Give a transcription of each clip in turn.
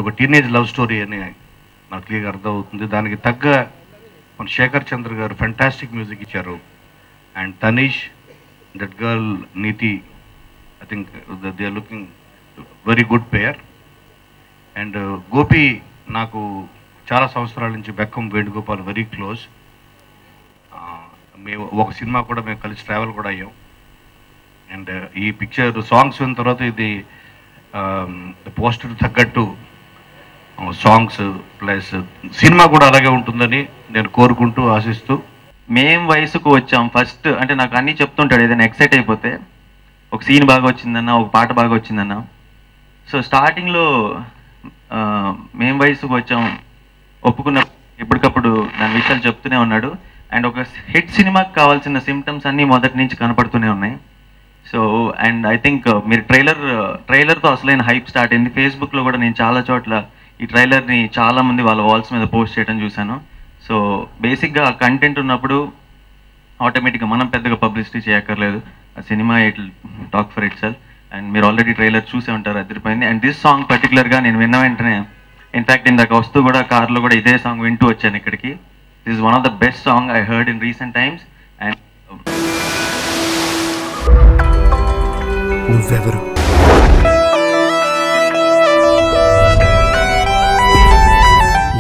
ఒక teenage love story అని నాకు క్లియర్గా అర్థమవుతుంది. దానికి తగ్గ మన శేఖర్ చంద్ర గారు ఫెంటాస్టిక్ మ్యూజిక్ ఇచ్చారు. And Tanish, that girl Niti, I think they are looking very good pair. And Gopi నాకు చాలా సంవత్సరాల నుంచి బెక్కం వేణుగోపాల్ వెరీ క్లోజ్. మేము ఒక సినిమా కూడా మేము కలిసి ట్రావెల్ కూడా అయ్యాం. అండ్ ఈ పిక్చర్ సాంగ్స్ విన్న తర్వాత ఇది పోస్టర్ తగ్గట్టు సాంగ్స్ ప్లస్ సినిమా కూడా అలాగే ఉంటుందని నేను కోరుకుంటూ ఆశిస్తూ. మేం వయసుకు వచ్చాం ఫస్ట్ అంటే నాకు అన్నీ చెప్తుంటాడు ఏదైనా ఎక్సైట్ అయిపోతే, ఒక సీన్ బాగా వచ్చిందన్న, ఒక పాట బాగా వచ్చిందన్న. సో స్టార్టింగ్లో మేం వయసుకు వచ్చాం ఒప్పుకున్న ఎప్పటికప్పుడు దాని విషయాలు చెప్తూనే ఉన్నాడు. అండ్ ఒక హిట్ సినిమాకి కావాల్సిన సిమ్టమ్స్ అన్నీ మొదటి నుంచి కనపడుతూనే ఉన్నాయి. సో అండ్ ఐ థింక్ మీరు ట్రైలర్తో అసలైన హైప్ స్టార్ట్ అయింది. ఫేస్బుక్లో కూడా నేను చాలా చోట్ల ఈ ట్రైలర్ని చాలామంది వాళ్ళ వాల్స్ మీద పోస్ట్ చేయడం చూశాను. సో బేసిక్గా కంటెంట్ ఉన్నప్పుడు ఆటోమేటిక్గా మనం పెద్దగా పబ్లిసిటీ చేయక్కర్లేదు. ఆ cinema it talk for it self. And మీరు ఆల్రెడీ ట్రైలర్ చూసే ఉంటారు, అదిరిపోయింది. అండ్ దిస్ సాంగ్ పర్టికులర్గా నేను విన్న వెంటనే, ఇన్ఫ్యాక్ట్ ఇందాక వస్తూ కూడా కార్లో కూడా ఇదే సాంగ్ వింటూ వచ్చాను ఇక్కడికి. This is one of the best song I heard in recent times. And నువ్వెవరు?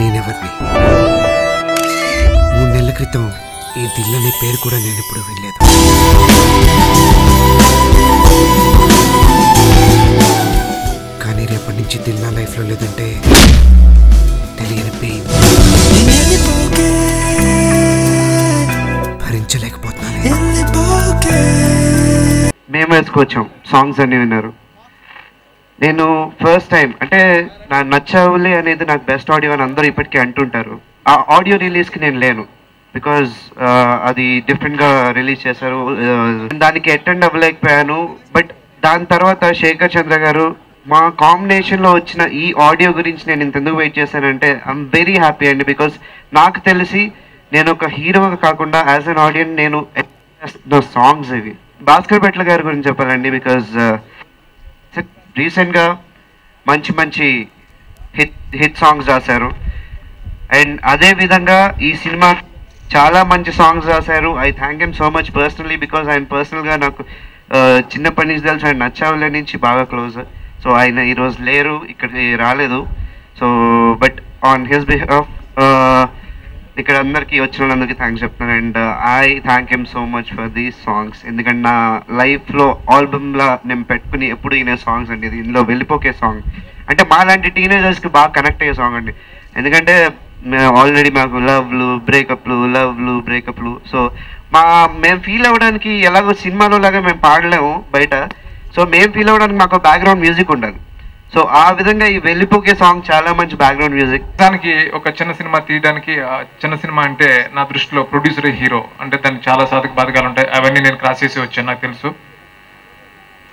నేనెవరిని? 3 నెలల క్రితం ఈ దిల్ అనే పేరు కూడా నేను ఎప్పుడు వినలేదు. కానీ రేపటి నుంచి దిల్ నా లైఫ్లో లేదంటే తెలియని పెయిన్ భరించలేకపోతున్నాను. మేము వేసుకొచ్చాం సాంగ్స్ అన్ని విన్నారు. నేను ఫస్ట్ టైం అంటే నా నచ్చావులే అనేది నాకు బెస్ట్ ఆడియో అని అందరూ ఇప్పటికీ అంటుంటారు. ఆ ఆడియో రిలీజ్కి నేను లేను, బికాజ్ అది డిఫరెంట్గా రిలీజ్ చేశారు. దానికి అటెండ్ అవ్వలేకపోయాను. బట్ దాని తర్వాత శేఖర్ చంద్ర గారు మా కాంబినేషన్లో వచ్చిన ఈ ఆడియో గురించి నేను ఇంతెందుకు వెయిట్ చేశానంటే ఐఎమ్ వెరీ హ్యాపీ అండి. బికాజ్ నాకు తెలిసి నేను ఒక హీరోగా కాకుండా యాజ్ అన్ ఆడియన్స్ నేను సాంగ్స్ ఇవి. భాస్కర్ భట్ల గారి గురించి చెప్పాలండి. బికాజ్ రీసెంట్గా మంచి మంచి హిట్ సాంగ్స్ రాశారు. అండ్ అదేవిధంగా ఈ సినిమా చాలా మంచి సాంగ్స్ రాశారు. I thank him so much personally, because ఆయన పర్సనల్గా నాకు చిన్నప్పటి నుంచి తెలుసు. ఆయన నచ్చావులే నుంచి బాగా క్లోజ్. సో ఆయన ఈరోజు లేరు, ఇక్కడికి రాలేదు. So but on his behalf ఇక్కడ అందరికీ వచ్చిన వాళ్ళందరికీ థ్యాంక్స్ చెప్తున్నాను. And I thank him so much for these songs. ఎందుకంటే నా లైఫ్లో ఆల్బమ్లా నేను పెట్టుకుని ఎప్పుడు వినే సాంగ్స్ అండి. ఇది ఇందులో వెళ్ళిపోకే సాంగ్ అంటే మా లాంటి టీనేజర్స్కి బాగా కనెక్ట్ అయ్యే సాంగ్ అండి. ఎందుకంటే ఆల్రెడీ మాకు లవ్లు బ్రేకప్లు సో మేము ఫీల్ అవ్వడానికి ఎలాగో సినిమాలో లాగా మేము పాడలేము బయట. సో మేము ఫీల్ అవ్వడానికి మాకు బ్యాక్గ్రౌండ్ మ్యూజిక్ ఉండాలి. సో ఆ విధంగా ఈ వెళ్ళిపోకే సాంగ్ చాలా మంచి బ్యాక్గ్రౌండ్ మ్యూజిక్. దానికి ఒక చిన్న సినిమా తీయడానికి, చిన్న సినిమా అంటే నా దృష్టిలో ప్రొడ్యూసర్ హీరో అంటే దానికి చాలా సాధక బాధకాలు ఉంటాయి. అవన్నీ నేను క్రాస్ చేసి వచ్చాను, నాకు తెలుసు.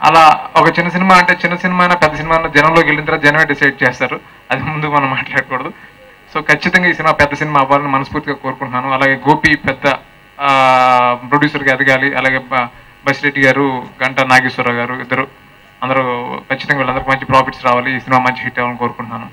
అలా ఒక చిన్న సినిమా అంటే చిన్న సినిమా అయినా పెద్ద సినిమా అయినా జనంలోకి వెళ్ళిన తర్వాత జనమే డిసైడ్ చేస్తారు. అది ముందు మనం మాట్లాడకూడదు. సో ఖచ్చితంగా ఈ సినిమా పెద్ద సినిమా అవ్వాలని మనస్ఫూర్తిగా కోరుకుంటున్నాను. అలాగే గోపి పెద్ద ప్రొడ్యూసర్గా ఎదగాలి. అలాగే బసిరెడ్డి గారు, గంటా నాగేశ్వరరావు గారు, అందరూ ఖచ్చితంగా వీళ్ళందరికీ మంచి ప్రాఫిట్స్ రావాలి. ఈ సినిమా మంచి హిట్ అవ్వాలని కోరుకుంటున్నాను.